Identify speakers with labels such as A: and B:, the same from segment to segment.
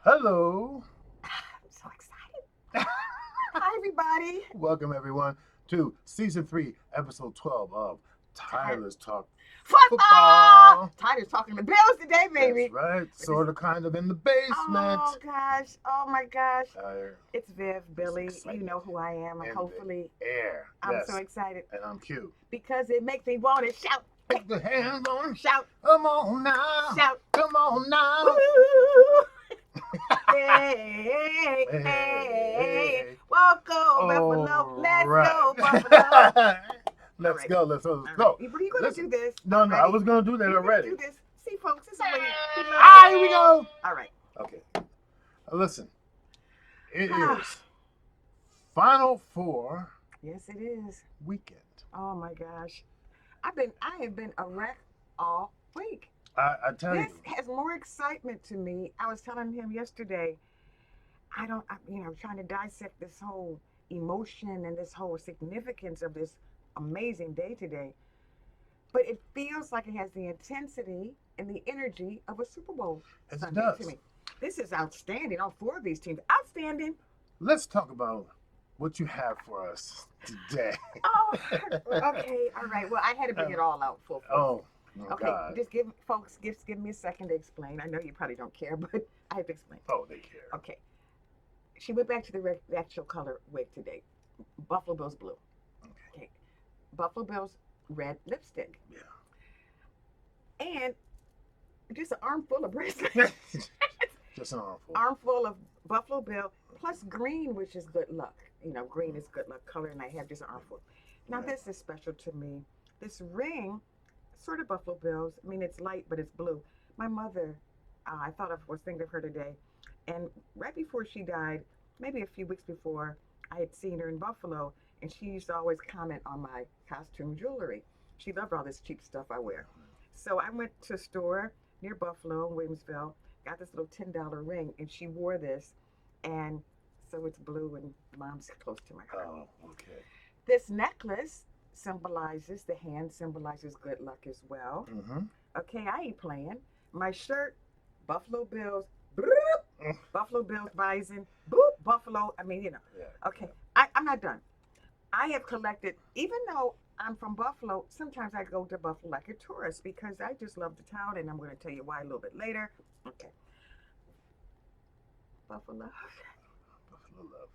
A: Hello.
B: I'm so excited. Hi, everybody.
A: Welcome, everyone, to Season 3, Episode 12 of
B: Tired.
A: Tyler's Talk
B: Football.
A: Football.
B: Tired of talking the Bills today,
A: That's
B: baby.
A: right.
B: But this,
A: Sort of, kind of in the basement.
B: oh gosh, oh my gosh.
A: Tyler,
B: It's Viv,
A: there's
B: Billy. You
A: excitement
B: know who I am.
A: in
B: Hopefully,
A: the air.
B: I'm so
A: Yes.
B: excited
A: And I'm Q.
B: because it makes me want to shout,
A: Put the hands on.
B: shout,
A: Come on now.
B: shout.
A: Come on
B: Woo!
A: now.
B: Hey, hey,
A: Hey.
B: welcome, Buffalo.
A: All
B: Let's
A: right.
B: go, Buffalo.
A: Let's
B: right.
A: go. Let's go.
B: All
A: Let's
B: right.
A: go.
B: Were you going to
A: Listen.
B: do this?
A: No, I
B: already?
A: was going to do that
B: You can
A: already.
B: do this. See, folks, it's already.
A: Here we go.
B: All right.
A: Okay. Listen, it
B: Ah.
A: is Final Four
B: Yes, it is.
A: weekend.
B: Oh my gosh, I have been a wreck all week.
A: I tell
B: This
A: you,
B: has more excitement to me. I was telling him yesterday. Trying to dissect this whole emotion and this whole significance of this amazing day today. But it feels like it has the intensity and the energy of a Super Bowl
A: Yes, it
B: Sunday
A: does.
B: to me. This is outstanding. All four of these teams, outstanding.
A: let's talk about what you have for us today.
B: Oh, okay, all right. Well, I had to bring it all out full force.
A: Oh
B: Okay,
A: God.
B: just give folks, give me a second to explain. I know you probably don't care, but I have to explain.
A: Oh, they care.
B: Okay, she went back to the actual color wig today. Buffalo Bills blue. Okay, Buffalo Bills red lipstick,
A: Yeah.
B: and just an armful of bracelets.
A: Just an armful.
B: Armful of Buffalo Bill plus green, which is good luck. You know, green is good luck color, and I have just an armful. Now
A: Right.
B: this is special to me. This ring, sort of Buffalo Bills. I mean, it's light, but it's blue. My mother, I thought of was thinking of her today, and right before she died, maybe a few weeks before, I had seen her in Buffalo, and she used to always comment on my costume jewelry. She loved all this cheap stuff I wear. So I went to a store near Buffalo, Williamsville, got this little $10 ring, and she wore this, and so it's blue, and mom's close to my heart.
A: Oh, okay.
B: This necklace symbolizes, the hand symbolizes good luck as well.
A: Mm-hmm.
B: Okay, I ain't playing. My shirt, Buffalo Bills, boop, Buffalo Bills Bison, boop, Buffalo. I mean,
A: Yeah.
B: Okay, I'm not done. I have collected, even though I'm from Buffalo, sometimes I go to Buffalo like a tourist because I just love the town, and I'm going to tell you why a little bit later. Okay. Buffalo.
A: Buffalo love.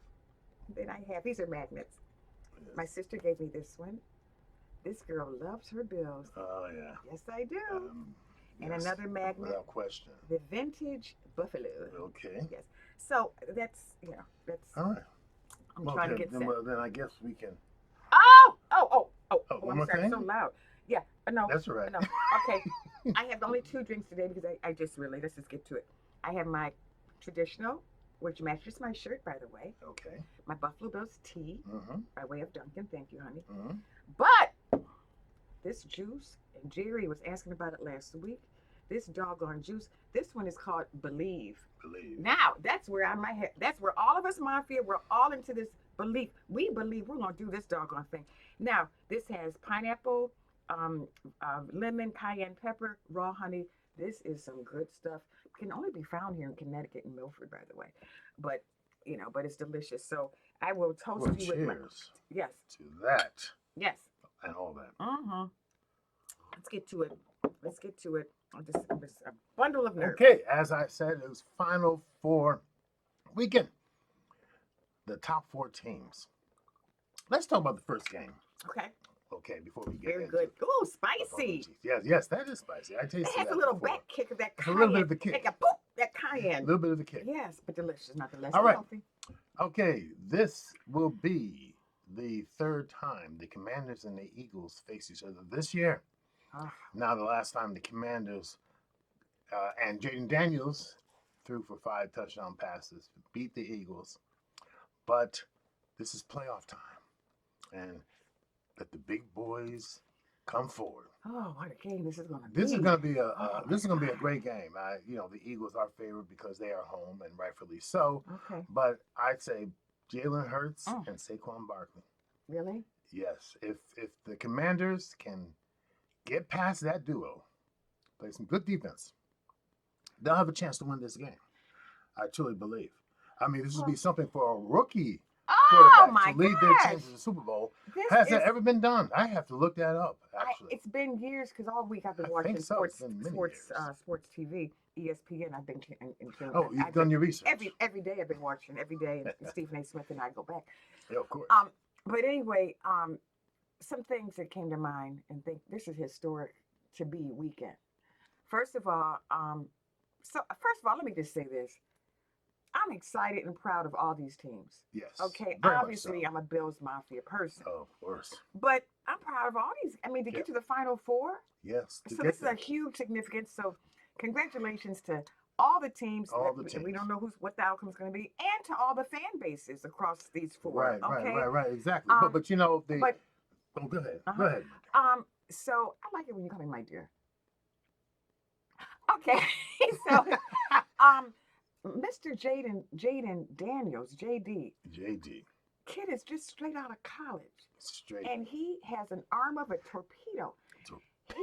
B: Then I have, these are magnets.
A: Yes.
B: My sister gave me this one. This girl loves her bills.
A: Oh yeah.
B: Yes, I do. And
A: Yes,
B: another magnet,
A: without question.
B: the vintage Buffalo.
A: Okay.
B: Yes. So that's,
A: All right.
B: I'm trying to
A: Okay,
B: get set.
A: then I guess we can.
B: I'm
A: one
B: sorry,
A: thing?
B: so loud. Yeah, no.
A: That's all right.
B: No. Okay. I have only two drinks today because I just really, let's just get to it. I have my traditional, which matches my shirt, by the way,
A: Okay.
B: my Buffalo Bills tea
A: Mm-hmm.
B: by way of Dunkin'. Thank you, honey.
A: Mm-hmm.
B: But this juice, and Jerry was asking about it last week. This doggone juice, this one is called Believe.
A: Believe.
B: Now, that's where I might have, that's where all of us mafia, we're all into this belief. We believe we're going to do this doggone thing. Now, this has pineapple, lemon, cayenne pepper, raw honey. This is some good stuff. Can only be found here in Connecticut and Milford, by the way. But, but it's delicious. So I will toast
A: Well,
B: you with my,
A: cheers
B: yes,
A: to that
B: yes.
A: and all that.
B: Mm-hmm. Let's get to it. Let's get to it. This a bundle of nerves.
A: Okay, as I said, it was Final Four weekend. The top four teams. Let's talk about the first game.
B: Okay.
A: Okay, before we get
B: Very
A: into
B: good. Ooh,
A: the bubble
B: spicy.
A: cheese. Yes, that is spicy. I tasted
B: It has
A: that
B: a little
A: before.
B: back kick of that
A: It's a
B: cayenne.
A: little bit of a kick.
B: Like a boop, that
A: A
B: cayenne.
A: little bit of a kick.
B: Yes, but delicious, not the less
A: All right.
B: healthy.
A: Okay, this will be the third time the Commanders and the Eagles face each other this year.
B: Ah,
A: Now, the last time the Commanders and Jaden Daniels threw for 5 touchdown passes, beat the Eagles. But this is playoff time, and let the big boys come forward.
B: oh, what a game this is going to be.
A: This is going to be
B: Oh,
A: this is going to be a great game. The Eagles are favored because they are home, and rightfully so.
B: Okay.
A: But I'd say Jalen Hurts
B: Oh.
A: and Saquon Barkley.
B: Really?
A: Yes, if the Commanders can get past that duo, play some good defense, they'll have a chance to win this game. I truly believe. I mean, this would be
B: Well,
A: something for a rookie
B: oh
A: quarterback to
B: my
A: lead their team
B: gosh.
A: to the Super Bowl.
B: This
A: Has that
B: is
A: ever been done? I have to look that up.
B: I
A: Actually,
B: it's been years because all week I've been
A: I think
B: watching
A: so. It's been many years.
B: sports TV, ESPN. I've been
A: Oh, you've
B: I've been
A: done your research.
B: every day I've been watching every day, and Stephen A. Smith and I go back.
A: Yeah, of course.
B: Um, but anyway, some things that came to mind and think this is historic to be weekend. First of all, let me just say this. I'm excited and proud of all these teams.
A: Yes,
B: Okay,
A: very much so.
B: obviously I'm a Bills Mafia person,
A: Oh, of course.
B: but I'm proud of all these. I mean, to
A: Yeah.
B: get to the Final Four,
A: Yes, to
B: so
A: get
B: this is a
A: there.
B: huge significance. So congratulations to all the teams
A: All the
B: that we
A: teams.
B: don't know what the outcome is going to be, and to all the fan bases across these four.
A: Right, right,
B: Okay,
A: right, right. Exactly.
B: um,
A: But you know the.
B: but
A: Oh, go ahead. Go
B: uh-huh.
A: ahead, my dear.
B: So I like it when you call me my dear. Okay, so um, Mr. Jaden Daniels, JD,
A: JD,
B: kid is just straight out of college,
A: straight
B: and he has an arm of a torpedo.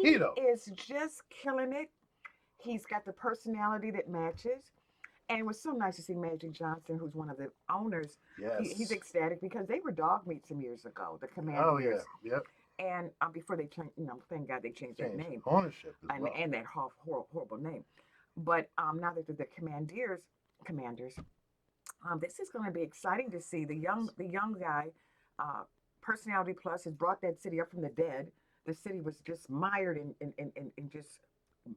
B: He
A: torpedo.
B: is just killing it. He's got the personality that matches. And it was so nice to see Magic Johnson, who's one of the owners. He's
A: Yes.
B: ecstatic because they were dog meat some years ago, the
A: Oh yeah.
B: Commanders.
A: Yep.
B: And before they changed, thank God they changed that
A: Change
B: name
A: ownership as
B: and,
A: well.
B: and that horrible name. But now that they're the Commanders, this is going to be exciting to see the young guy. Uh, Personality Plus has brought that city up from the dead. The city was just mired in just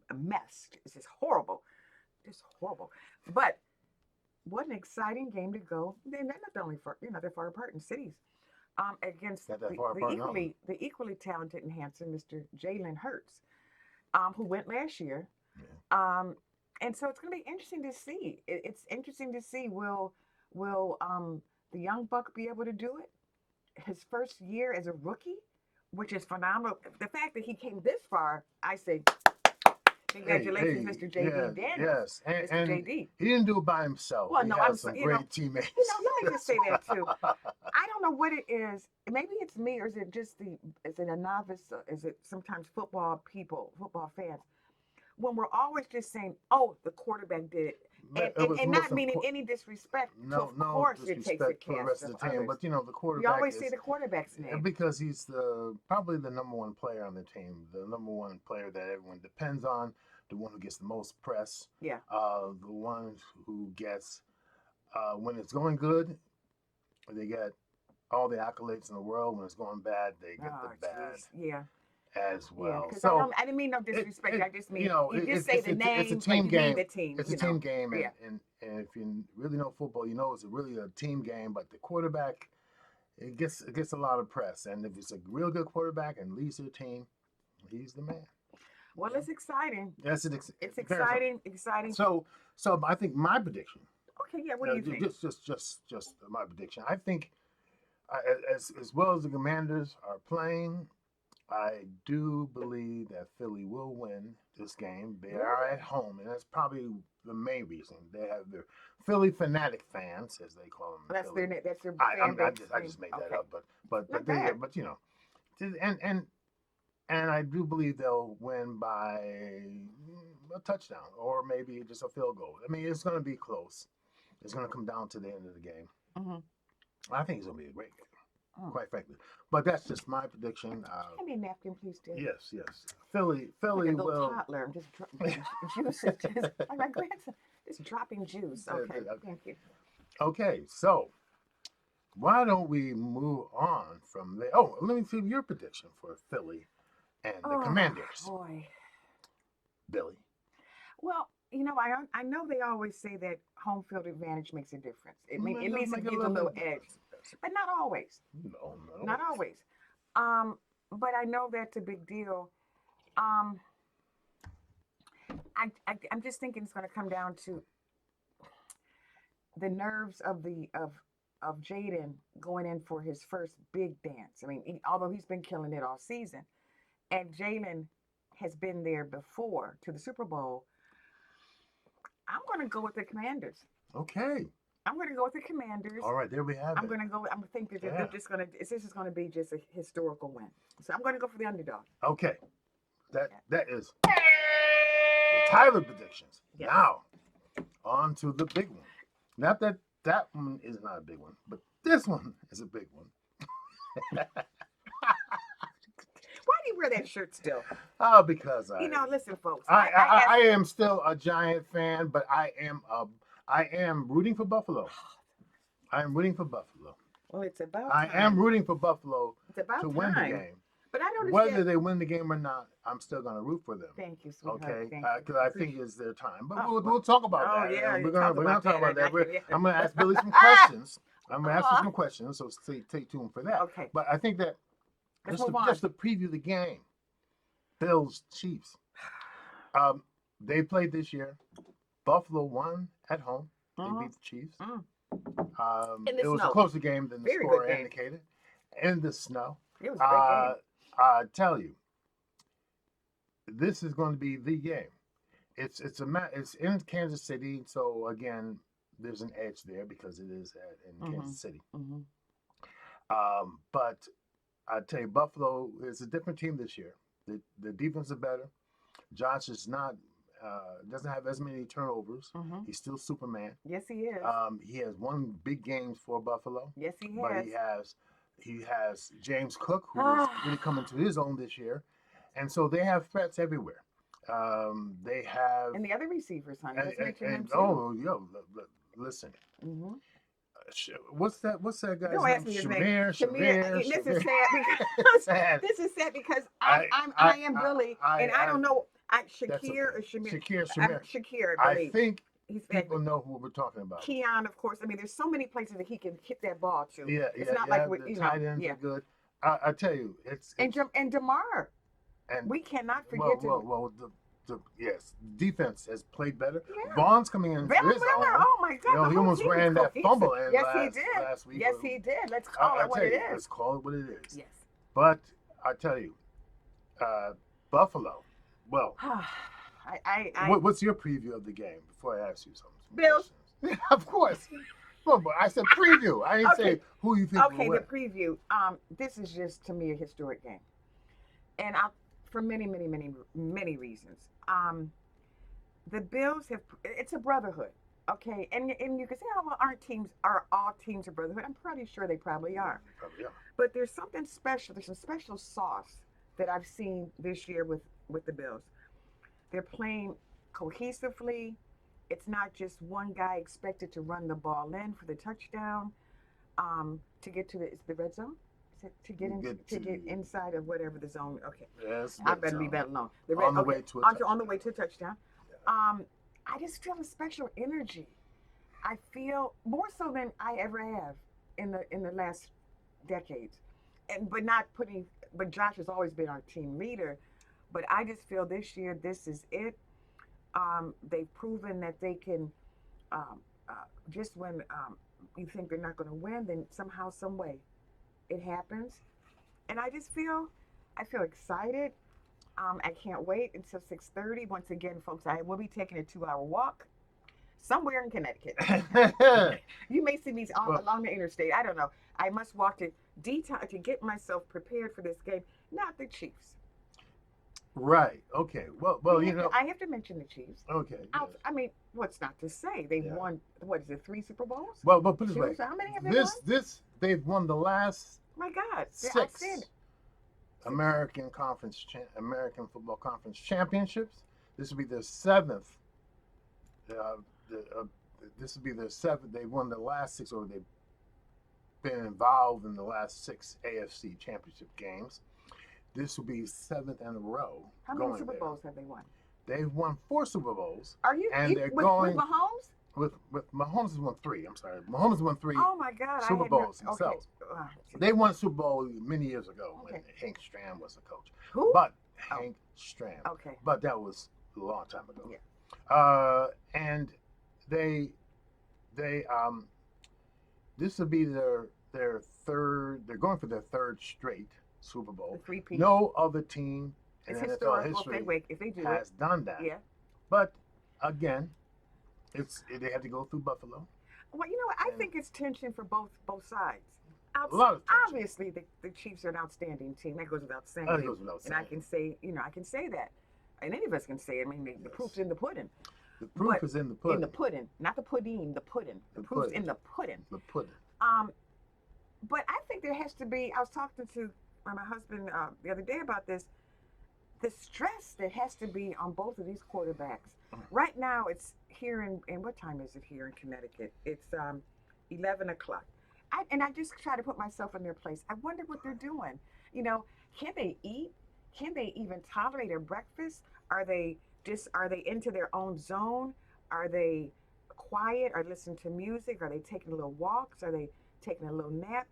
B: a mess. It's just horrible. But what an exciting game to go! They're not only they're far apart in cities. Against
A: Not that far apart now.
B: the equally talented and handsome Mr. Jalen Hurts, who went last year.
A: Yeah.
B: And so it's going to be interesting to see. It's interesting to see will the young buck be able to do it? His first year as a rookie, which is phenomenal. The fact that he came this far, I say,
A: Hey,
B: congratulations,
A: hey,
B: Mr.
A: yeah,
B: JD Daniels,
A: yes, and,
B: Mr.
A: and
B: JD.
A: he didn't do it by himself.
B: Well,
A: He
B: no,
A: has some great teammates.
B: let me just
A: as
B: say that too.
A: well.
B: I don't know what it is. Maybe it's me, or is it just is it a novice? Is it sometimes football fans? When we're always just saying, "Oh, the quarterback did it,"
A: But it
B: and,
A: was
B: and
A: most
B: not meaning
A: important.
B: any disrespect. So
A: No,
B: of
A: no
B: course it takes a
A: disrespect for the
B: cast
A: rest of
B: of
A: the team,
B: others.
A: but you know the
B: We
A: quarterback
B: always say
A: is
B: the quarterback's name.
A: because he's probably the number one player on the team, the number one player that everyone depends on, the one who gets the most press,
B: Yeah.
A: the one who gets when it's going good, they get all the accolades in the world. When it's going bad, they get the
B: Oh,
A: bad
B: jeez. Yeah.
A: as
B: Yeah.
A: well.
B: Because
A: So
B: I didn't mean no disrespect. I just mean you just
A: it's
B: say the
A: it's a
B: name, but
A: team
B: you mean
A: game.
B: the team.
A: It's a team
B: know.
A: game,
B: Yeah.
A: and if you really know football, you know it's really a team game. But the quarterback, it gets a lot of press, and if it's a real good quarterback and leads their team, he's the man.
B: Well,
A: Yeah,
B: it's exciting.
A: that's it.
B: It's
A: Very fun.
B: exciting.
A: So I think my prediction.
B: Okay. Yeah. What do you think?
A: Just my prediction. I think as well as the Commanders are playing, I do believe that Philly will win this game. They are
B: Really?
A: at home, and that's probably the main reason. They have their Philly fanatic fans, as they call them in
B: That's
A: Philly.
B: that's their
A: I
B: fan
A: I'm, I
B: base
A: just I
B: name.
A: just made that
B: Okay.
A: up, but
B: Not
A: they
B: bad.
A: but you know, and I do believe they'll win by a touchdown or maybe just a field goal. I mean, it's going to be close. It's going to come down to the end of the game.
B: Mm-hmm.
A: I think it's going to be a great game,
B: Mm.
A: quite frankly. But that's just my prediction.
B: Hand me a napkin, please, dear.
A: Yes. Philly
B: I'm like a little
A: will.
B: toddler. I'm just juice is just like my grandson, just dropping juice. Okay, thank you.
A: Okay, so why don't we move on from there? Oh, let me see your prediction for Philly and the
B: Oh
A: Commanders,
B: boy.
A: Billy.
B: Well, I know they always say that home field advantage makes a difference. At
A: It does
B: least
A: make
B: it
A: a
B: gives a
A: little bit
B: little
A: of
B: edge,
A: difference. Yes.
B: but not always.
A: No, not
B: Not
A: always.
B: always. Um, but I know that's a big deal. Um, I'm just thinking it's going to come down to the nerves of Jaden going in for his first big dance. I mean, although he's been killing it all season, and Jalen has been there before to the Super Bowl, I'm going to go with the Commanders.
A: Okay.
B: I'm going to go with the Commanders.
A: All right, there we have
B: I'm
A: it.
B: going to go. I'm thinking that
A: Yeah.
B: they're just going to. This is going to be just a historical win. So I'm going to go for the underdog.
A: Okay. That
B: Yeah.
A: that is the Tyler predictions.
B: Yes.
A: Now, On to the big one. Not that that one is not a big one, but this one is a big one.
B: Why do you wear that shirt still?
A: Oh, because
B: Listen, folks.
A: I am still a Giant fan, but I am rooting for Buffalo. I am rooting for Buffalo.
B: Well, it's about
A: I
B: time.
A: am rooting for Buffalo
B: It's about
A: to
B: time.
A: win the game.
B: But I don't
A: Whether
B: understand.
A: they win the game or not, I'm still going to root for them.
B: Thank you, sweetheart.
A: Okay,
B: Thank you.
A: because I think it's their time. But
B: Oh,
A: we'll talk about
B: oh,
A: that.
B: yeah,
A: We're
B: you
A: gonna
B: talk about
A: talk about
B: that.
A: that.
B: Yeah.
A: I'm gonna ask Billy some questions. I'm gonna ask you
B: Aw.
A: some questions, so stay tuned for that.
B: Okay.
A: But I think that
B: Let's move on.
A: just to preview the game, Bills Chiefs. They played this year. Buffalo won at home. They beat the Chiefs.
B: In the
A: It was
B: snow.
A: a closer game than the
B: Very
A: score
B: good game.
A: indicated. In the snow.
B: It was a great game.
A: I tell you, this is going to be the game. It's in Kansas City, so again, there's an edge there because it is in Kansas City. But I tell you, Buffalo is a different team this year. The defense is better. Josh is not doesn't have as many turnovers. He's still Superman.
B: Yes, he is.
A: He has won big games for Buffalo.
B: Yes, he has.
A: But he has James Cook, who is really coming to his own this year, and so they have threats everywhere. They have
B: and the other receivers, honey. Let's mention them too.
A: oh, listen. What's that guy's
B: Don't
A: name?
B: ask me his
A: Shamir.
B: name. This is sad because this is sad because I am Billy, and I don't know. Shakir or Shamir? Shakir, I believe.
A: I think
B: he's
A: people know who we're talking about.
B: Keon, of course. I mean, there's so many places that he can hit that ball to.
A: Yeah,
B: it's not like
A: the tight ends are good. I tell you, it's
B: and DeMar. And we cannot forget
A: yes, defense has played better.
B: Yeah.
A: Vaughn's coming in.
B: Oh my God!
A: He almost ran that fumble in last week.
B: Yes, he did. Let's call it what it is.
A: Let's call it what it is.
B: Yes.
A: But I tell you, Buffalo. Well, what's your preview of the game before I ask you something?
B: Bills.
A: Of course. Well, but I said preview. I didn't say who you think will win.
B: Okay, the preview. This is just to me a historic game, and for many reasons. The Bills it's a brotherhood, okay, and you can say, oh well, are all teams a brotherhood? I'm pretty sure they probably are.
A: Probably are.
B: But there's something special. There's some special sauce that I've seen this year with the Bills. They're playing cohesively. It's not just one guy expected to run the ball in for the touchdown, to get to the red zone. To get inside of whatever the zone. Okay,
A: yes,
B: I better leave that alone.
A: On the way to a
B: touchdown. I just feel a special energy. I feel more so than I ever have in the last decades, but Josh has always been our team leader. But I just feel this year this is it. They've proven that they can. Just when you think they're not going to win, then somehow, some way, it happens, and I feel excited. I can't wait until 6:30. Once again, folks, I will be taking a 2-hour walk somewhere in Connecticut. You may see me along the interstate. I don't know. I must walk to get myself prepared for this game, not the Chiefs.
A: Right. Okay. Well,
B: I have to mention the Chiefs.
A: Okay. Yes.
B: I mean, what's not to say? They've won. What is it? 3 Super Bowls?
A: Well, but put it this way.
B: How many have they won?
A: They've won the last.
B: My God,
A: 6 American Football Conference championships. This will be their 7th. This will be their 7th. They won the last 6, or they've been involved in the last 6 AFC championship games. This will be 7th in a row.
B: How many Super Bowls have they won?
A: They've won 4 Super Bowls.
B: Are you?
A: And they're going
B: with Mahomes?
A: With Mahomes has won 3. I'm sorry, Mahomes has won 3.
B: Oh my God!
A: Super Bowls themselves.
B: Okay.
A: They won Super Bowl many years ago when Hank Stram was the coach.
B: Who?
A: But Hank Stram.
B: Okay.
A: But that was a long time ago.
B: Yeah.
A: And they this will be their 3rd. They're going for their 3rd straight Super Bowl.
B: The 3-peat.
A: No other team in NFL history
B: if they do
A: has done that.
B: Yeah.
A: But again, they have to go through Buffalo.
B: Well, you know what? I think it's tension for both sides.
A: A lot of tension.
B: Obviously, the Chiefs are an outstanding team. That goes without saying.
A: That goes without saying.
B: And I can say that. And any of us can say it. I mean, the proof's in the pudding.
A: The proof is in the pudding.
B: In the pudding, not the pudding, the pudding. The proof's
A: pudding.
B: in the pudding.
A: The pudding.
B: But I think there has to be. I was talking to my husband the other day about this. The stress that has to be on both of these quarterbacks. Right now, it's here in what time is it here in Connecticut? It's 11 o'clock. I just try to put myself in their place. I wonder what they're doing. You know, can they eat? Can they even tolerate a breakfast? Are they into their own zone? Are they quiet? Are they listening to music? Are they taking little walks? Are they taking a little nap?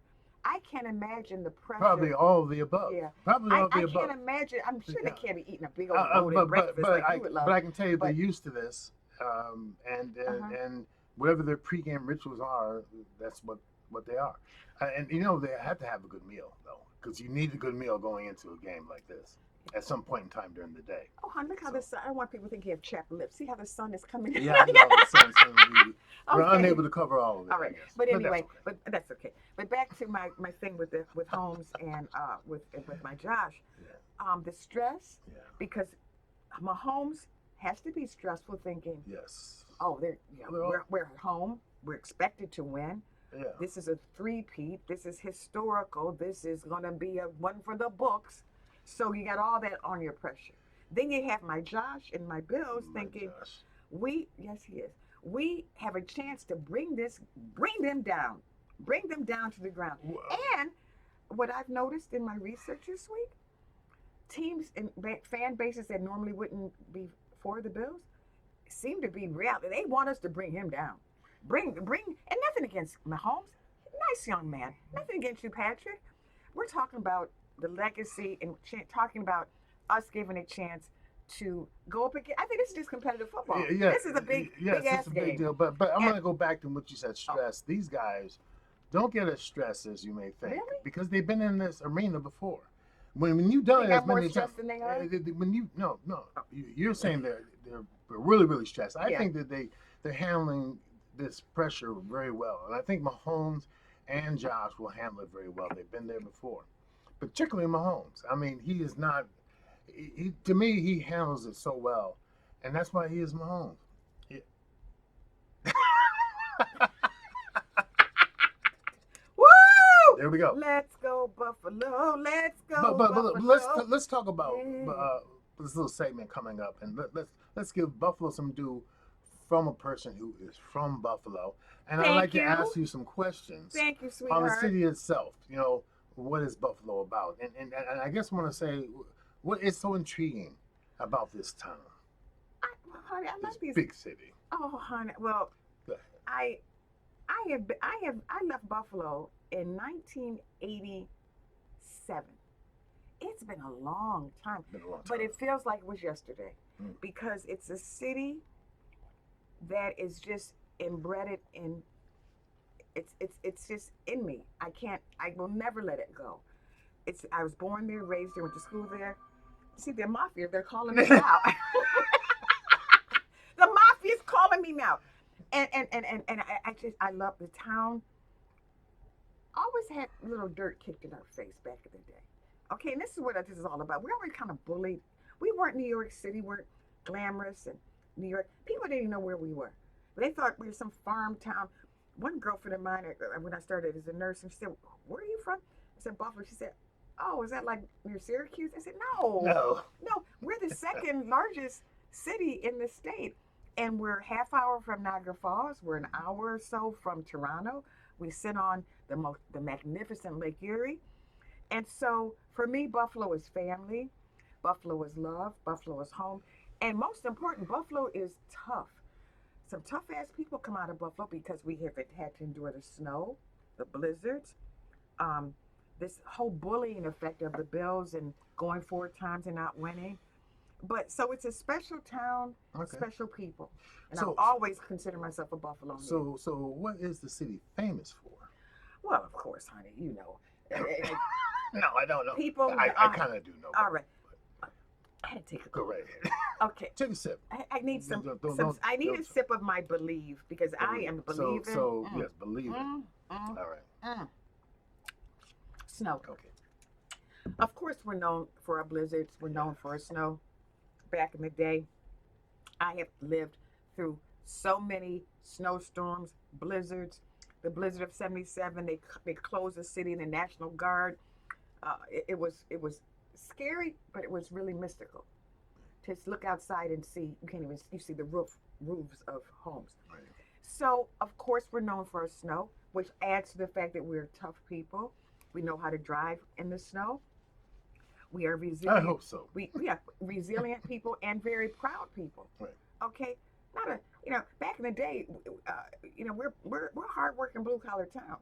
B: I can't imagine the pressure.
A: Probably all of the above.
B: Yeah.
A: Probably all of the
B: I
A: above.
B: can't imagine. I'm sure
A: Yeah.
B: they can't be eating a big old loaded breakfast like you would love.
A: But I can tell you
B: But-
A: they're used to this, and whatever their pregame rituals are, that's what they are. And you know they have to have a good meal though, because you need a good meal going into a game like this at some point in time during the day.
B: Oh, hon, look how the sun. I don't want people to think you have chapped lips. See how the sun is coming in.
A: Yeah, I know. We're
B: Okay.
A: unable to cover all of it.
B: All right,
A: I guess.
B: but anyway,
A: that's okay.
B: but that's okay. But back to my thing with Holmes and with my Josh, the stress
A: Yeah.
B: because Mahomes has to be stressful thinking.
A: Yes.
B: Oh, we're at home. We're expected to win.
A: Yeah.
B: This is a three-peat. This is historical. This is going to be a one for the books. So you got all that on your pressure. Then you have my Josh and my Bills thinking,
A: Josh.
B: yes, he is. We have a chance to bring them down to the ground.
A: Whoa.
B: And what I've noticed in my research this week, teams and fan bases that normally wouldn't be for the Bills seem to be reality. They want us to bring him down. Bring, and nothing against Mahomes. Nice young man. Nothing against you, Patrick. We're talking about the legacy and talking about us giving a chance to go up again. I think this is just competitive football.
A: Yeah,
B: This is a big ass
A: it's a big
B: game.
A: deal. But I'm gonna go back to what you said. Stress. These guys don't get as stressed as you may think
B: Really?
A: because they've been in this arena before. When you've done
B: They
A: it
B: got
A: as
B: more
A: many
B: stress
A: times,
B: than they are?
A: when you no, you're saying they're really stressed. I
B: Yeah.
A: think that they're handling this pressure very well, and I think Mahomes and Josh will handle it very well. They've been there before, particularly Mahomes. I mean, he is not. To me, he handles it so well, and that's why he is Mahomes.
B: Woo!
A: There we go.
B: Let's go Buffalo. Let's go Buffalo.
A: But let's talk about
B: Yeah.
A: this little segment coming up, and let's give Buffalo some due from a person who is from Buffalo, and I'd
B: Thank
A: like
B: you.
A: to ask you some questions
B: Thank you,
A: on
B: sweetheart.
A: the city itself. You know, what is Buffalo about? And I guess I want to say, what is so intriguing about this town,
B: Honey, I love
A: this
B: these.
A: big city?
B: Oh, honey. Well,
A: Go ahead.
B: I left Buffalo in 1987. It's been a long time,
A: Been a long
B: but
A: time.
B: it feels like it was yesterday
A: Mm.
B: because it's a city that is just embedded in. It's just in me. I will never let it go. I was born there, raised there, went to school there. See, the mafia, they're calling me now. The mafia's calling me now. And I love the town. Always had a little dirt kicked in our face back in the day. Okay, and this is what this is all about. We always kind of bullied. We weren't New York City, weren't glamorous and New York. People didn't even know where we were. They thought we were some farm town. One girlfriend of mine, when I started as a nurse, and she said, "Where are you from?" I said, "Buffalo." She said, "Oh, is that like near Syracuse?" I said, No, we're the second largest city in the state. And we're half hour from Niagara Falls. We're an hour or so from Toronto. We sit on the magnificent Lake Erie. And so for me, Buffalo is family. Buffalo is love. Buffalo is home. And most important, Buffalo is tough. Some tough ass people come out of Buffalo because we have had to endure the snow, the blizzards, this whole bullying effect of the Bills and going 4 times and not winning. But so it's a special town,
A: Okay.
B: special people. And
A: So-
B: I've always considered myself a Buffalo.
A: So what is the city famous for?
B: Well, of course, honey, you know.
A: No, I don't know.
B: People,
A: I kind of do know.
B: All right. I had to take a
A: Go right ahead.
B: Okay.
A: Take a sip.
B: I need some.
A: Don't-
B: I need a
A: don't-
B: sip of my believe because I am believing.
A: So yes, believe it.
B: Mm,
A: All right.
B: Snow.
A: Okay.
B: Of course, we're known for our blizzards. We're known for our snow. Back in the day, I have lived through so many snowstorms, blizzards. The blizzard of '77, they closed the city, and the National Guard. It was scary, but it was really mystical. Just look outside and see. You can't even you see the roofs of homes.
A: Right.
B: So of course we're known for our snow, which adds to the fact that we're tough people. We know how to drive in the snow. We are
A: I
B: resilient.
A: hope so.
B: We are resilient people and very proud people.
A: Right.
B: Okay, not a back in the day, uh, we're hardworking blue collar town.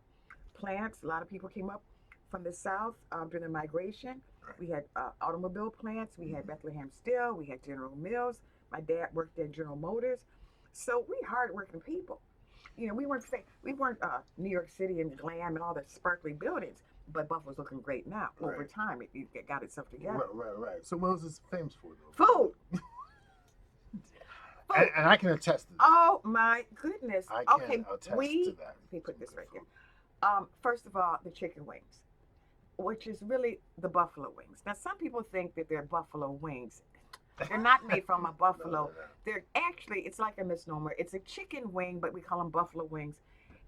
B: Plants. A lot of people came up from the south during the migration.
A: Right.
B: We had automobile plants. We had
A: Mhm.
B: Bethlehem Steel. We had General Mills. My dad worked at General Motors. So we hardworking people. We weren't New York City and glam and all the sparkly buildings, but Buffalo's looking great now. Over
A: Right.
B: time, it got itself together.
A: Right. So what was this famous for, though?
B: Food, food.
A: And I can attest to that.
B: Oh my goodness.
A: I can
B: Okay,
A: attest
B: we
A: to that.
B: let me put this
A: Good
B: right here.
A: food.
B: First of all, the chicken wings, which is really the buffalo wings. Now, some people think that they're buffalo wings. They're not made from a
A: No,
B: buffalo.
A: no.
B: They're actually, it's like a misnomer. It's a chicken wing, but we call them buffalo wings.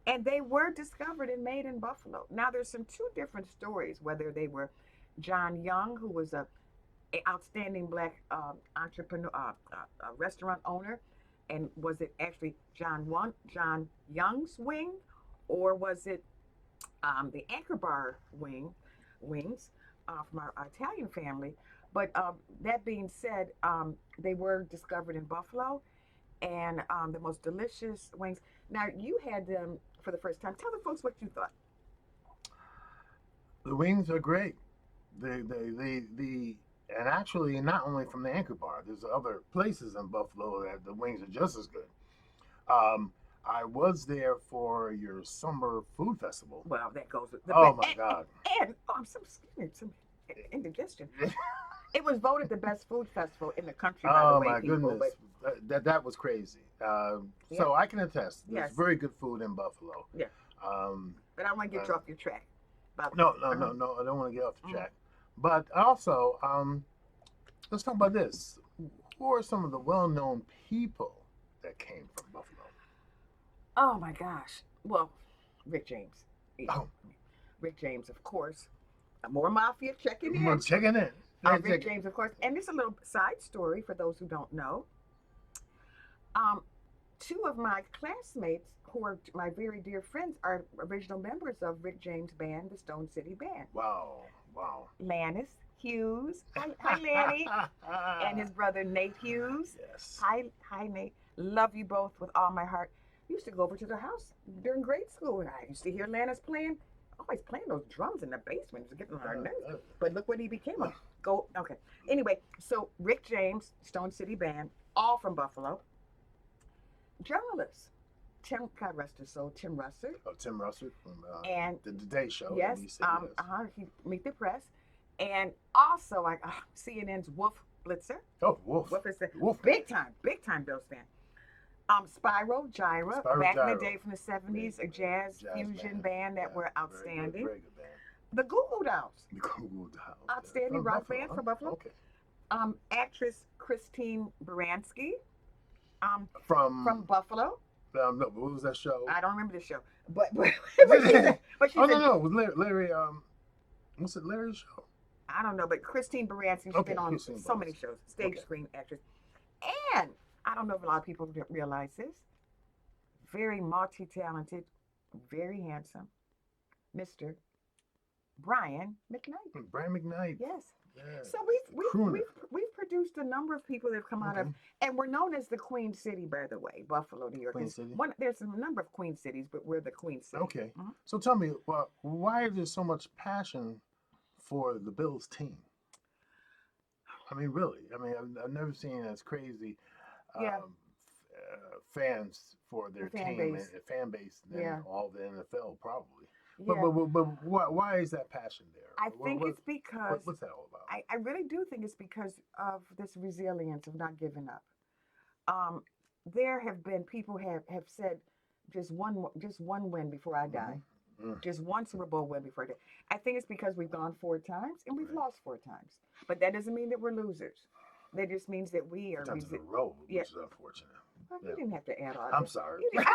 B: And they were discovered and made in Buffalo. Now, there's some two different stories, whether they were John Young, who was a outstanding black entrepreneur, restaurant owner, and was it actually John Young's wing, or was it the Anchor Bar wings from our Italian family? But that being said, they were discovered in Buffalo, and the most delicious wings. Now you had them for the first time. Tell the folks what you thought.
A: The wings are great. The and actually not only from the Anchor Bar. There's other places in Buffalo that the wings are just as good. Um, I was there for your summer food festival.
B: Well, that goes with the
A: Oh my God!
B: and oh, I'm so scared. Some indigestion. It was voted the best food festival in the country, by the
A: Oh
B: way,
A: my
B: people.
A: goodness, that was crazy.
B: Yeah,
A: So I can attest. There's
B: yes,
A: very good food in Buffalo.
B: yeah.
A: Um,
B: But I want to get
A: uh,
B: you off your track. But
A: no. I don't want to get off the
B: mhm.
A: track. But also, let's talk about this. Who are some of the well-known people that came from Buffalo?
B: Oh my gosh. Well, Rick James. Yeah.
A: Oh,
B: Rick James, of course. More mafia checking
A: I'm
B: in.
A: checking in.
B: Rick James, of course. And just a little side story for those who don't know. Um, Two of my classmates, who are my very dear friends, are original members of Rick James' band, the Stone City Band.
A: Wow, wow.
B: Lannis Hughes. Hi, Lanny. And his brother Nate Hughes.
A: Yes.
B: Hi, Nate. Love you both with all my heart. Used to go over to their house during grade school, and I used to hear Lannis playing, always playing those drums in the basement. It was getting on our nerves. But look what he became. Okay. Anyway, so Rick James, Stone City Band, all from Buffalo. Journalists. God rest his soul, Tim Russert.
A: Oh, Tim Russert from
B: And
A: the Today Show.
B: yes,
A: NBC, yes.
B: he Meet the Press. And also like CNN's Wolf Blitzer.
A: Oh, Wolf.
B: Wolf is the
A: Wolf.
B: big time Bills fan. Spyro Gyra,
A: Spyro
B: back in
A: Gyra.
B: the day from the 70s, a jazz fusion band that
A: Yeah,
B: were
A: very
B: outstanding.
A: very good band.
B: The Goo Goo Dolls,
A: The Google Dolls.
B: outstanding
A: From
B: rock
A: Buffalo,
B: band
A: huh?
B: from Buffalo.
A: Okay.
B: Actress Christine Baranski, from
A: From
B: Buffalo.
A: no, what was that show?
B: I don't remember the show, but she's
A: Oh
B: a,
A: no, it was Larry. What's it? Larry's show?
B: I don't know, but Christine Baranski, she's
A: Okay,
B: been on
A: Christine
B: so many
A: Baranski.
B: shows, stage
A: Okay.
B: screen actress. And I don't know if a lot of people realize this. Very multi-talented, very handsome, Mr. Brian McKnight.
A: Brian McKnight.
B: Yes.
A: Yeah.
B: So we've
A: Crooner.
B: we've produced a number of people that have come out of,
A: Okay.
B: and we're known as the Queen City, by the way, Buffalo, New York.
A: Queen
B: is
A: City.
B: There's a number of Queen cities, but we're the Queen City.
A: Okay.
B: Mhm.
A: So tell me, why is there so much passion for the Bills team? I mean, really. I mean, I've never seen as crazy
B: Yeah.
A: fans for their
B: The fan
A: team
B: base.
A: and fan base than
B: Yeah.
A: all the NFL probably.
B: Yeah.
A: But why is that passion there?
B: I think it's because
A: What's that all about?
B: I really do think it's because of this resilience of not giving up. Um, there have been people have said just one win before I die.
A: Mm.
B: Just one Super Bowl win before I die. I think it's because we've gone 4 times and we've
A: Right.
B: lost 4 times. But that doesn't mean that we're losers. That just means that we are
A: 4 times in a row, which
B: Yeah.
A: is unfortunate.
B: Well,
A: Yeah.
B: you didn't have to add all
A: I'm
B: that.
A: sorry.
B: You didn't.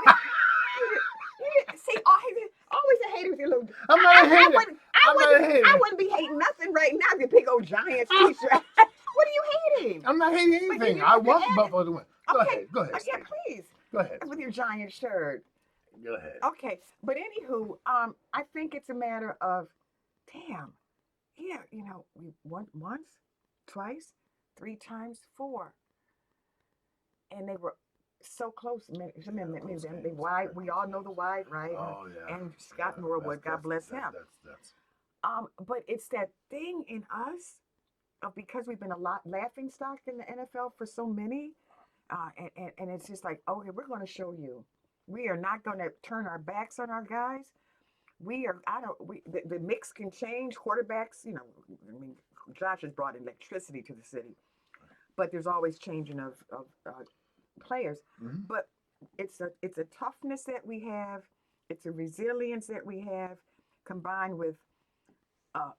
B: You didn't see, always a hater with your little.
A: I'm not a hater. I'm not a
B: I
A: hater.
B: wouldn't be hating nothing right now if you big old Giants t-shirt. What are you hating?
A: I'm not hating
B: But you
A: anything.
B: didn't
A: I
B: have to
A: want
B: add it.
A: Buffalo to win. Go
B: Okay.
A: ahead. Go ahead,
B: Yeah,
A: Steve.
B: please.
A: Go ahead.
B: With your Giant shirt.
A: Go ahead.
B: Okay. But anywho, I think it's a matter of, damn, yeah, we won once, twice, three times, four, and they were so close.
A: Those
B: They
A: games.
B: wide. We all know the wide, right?
A: Oh yeah.
B: And Scott
A: Yeah.
B: Norwood, God bless him.
A: That's.
B: But it's that thing in us of, because we've been a lot laughing stock in the NFL for so many, and it's just like, okay, we're going to show you. We are not going to turn our backs on our guys. We are. I don't. The mix can change. Quarterbacks, I mean, Josh has brought electricity to the city, but there's always changing of players.
A: Mm-hmm.
B: But it's a toughness that we have. It's a resilience that we have, combined with a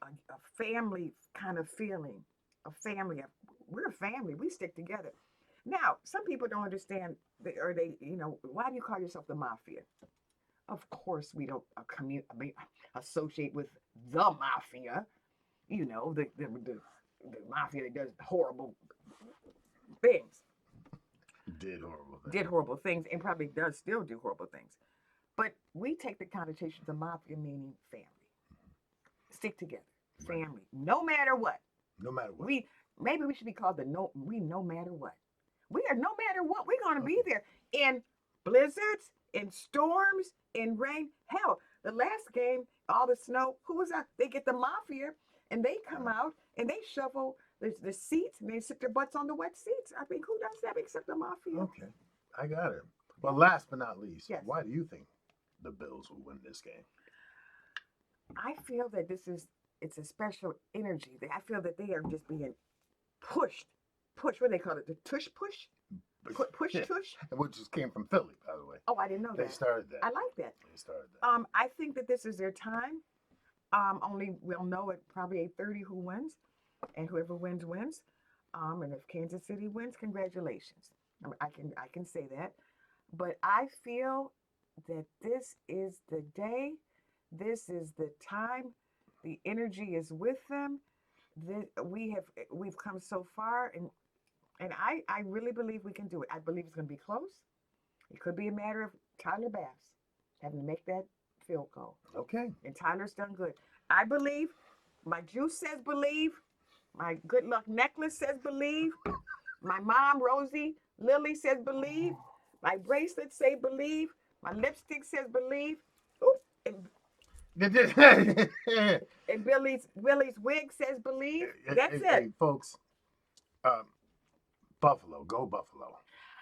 B: family kind of feeling. A family. We're a family. We stick together. Now, some people don't understand, or why do you call yourself the mafia? Of course, we don't associate with the mafia. The mafia that does horrible things, did horrible things, and probably does still do horrible things. But we take the connotations of mafia, meaning family. Stick together,
A: Right.
B: family, no matter what.
A: No matter what.
B: Maybe we should be called no matter what. We are no matter what. We're gonna be there in blizzards, in storms, in rain. Hell, the last game, all the snow. Who was that? They get the mafia, and they come out and they shovel the seats, and they sit their butts on the wet seats. I mean, who does that except the mafia?
A: Okay, I got it. Well, last but not least,
B: Yes.
A: why do you think the Bills will win this game?
B: I feel that it's a special energy. I feel that they are just being pushed. Push. What do they call it? The tush push. Push
A: Yeah.
B: tush.
A: Which just came from Philly, by the way.
B: Oh, I didn't know
A: They
B: that.
A: started that.
B: I like that.
A: They started that.
B: I think that this is their time. Only we'll know at probably 8:30 who wins, and whoever wins wins. And if Kansas City wins, congratulations. I can say that. But I feel that this is the day. This is the time. The energy is with them. We've come so far, and I really believe we can do it. I believe it's going to be close. It could be a matter of Tyler Bass having to make that field goal.
A: Okay.
B: And Tyler's done good. I believe. My juice says believe. My good luck necklace says believe. My mom, Rosie Lily, says believe. My bracelets say believe. My lipstick says believe. Ooh, and Willie's wig says believe. That's it.
A: Hey, folks, Buffalo, go Buffalo.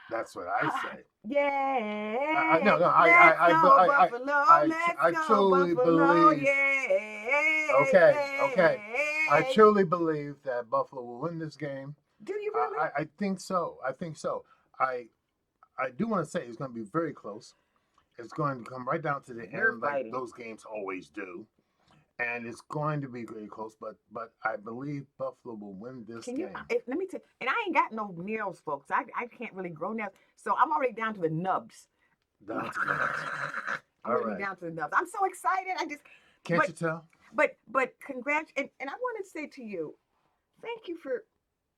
A: That's what I say.
B: Yeah.
A: No, I truly believe.
B: Yeah.
A: Okay. I truly believe that Buffalo will win this game.
B: Do you really?
A: I think so. I do want to say it's going to be very close. It's going to come right down to the end, like those games always do. And it's going to be very close, but I believe Buffalo will win this game.
B: Let me tell you, and I ain't got no nails, folks. I can't really grow nails, so I'm already down to the nubs.
A: Down to the nubs.
B: I'm already down to the nubs. I'm so excited.
A: Can't you tell?
B: But congrats, and I want to say to you, thank you for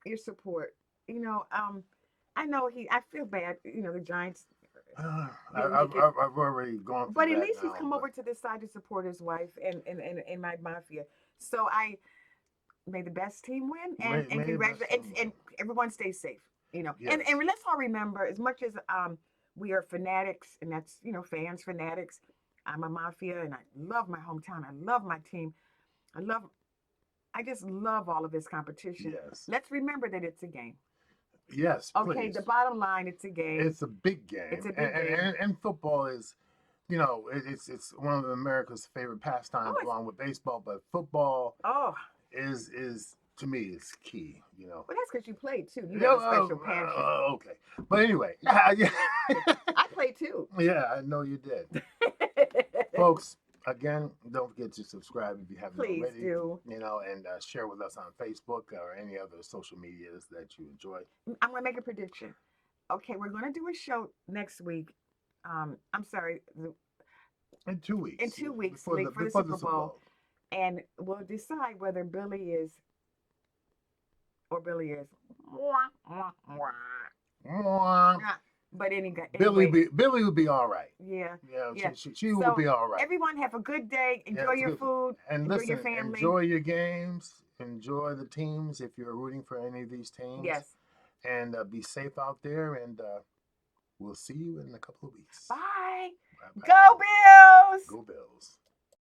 B: your support. I know I feel bad. The Giants.
A: I've already gone.
B: But at least he's come over to this side to support his wife and my mafia. So I may the best team win and congratulations and everyone stay safe. Yes. And let's all remember, as much as we are fanatics, and that's fans fanatics. I'm a mafia, and I love my hometown. I love my team. I just love all of this competition.
A: Yes.
B: Let's remember that it's a game.
A: Yes, please.
B: Okay, the bottom line, it's a game.
A: It's a big game.
B: It's a big game.
A: And football is, it's one of America's favorite pastimes along with baseball, but football is to me is key,
B: Well, that's because you played too. You have a special passion.
A: Okay. But anyway.
B: I played too.
A: Yeah, I know you did. Folks, again, don't forget to subscribe if you haven't already.
B: Please do.
A: And share with us on Facebook or any other social medias that you enjoy.
B: I'm going to make a prediction. Okay, we're going to do a show next week. I'm sorry,
A: In 2 weeks.
B: in 2 weeks,
A: Before
B: like for the
A: before the
B: Super
A: Super
B: Bowl,
A: Bowl.
B: and we'll decide whether Billy is or Billy is.
A: Mwah.
B: But
A: Billy
B: anyway,
A: would be all right.
B: yeah,
A: Yeah,
B: yeah.
A: she will
B: So
A: be all right.
B: everyone have a good day.
A: Yeah,
B: Enjoy
A: it's
B: your
A: good.
B: food.
A: And
B: Enjoy your
A: listen,
B: family.
A: enjoy your games. Enjoy the teams if you're rooting for any of these teams.
B: Yes.
A: And be safe out there. And we'll see you in a couple of weeks.
B: Bye.
A: Bye bye.
B: Go Bills.
A: Go Bills.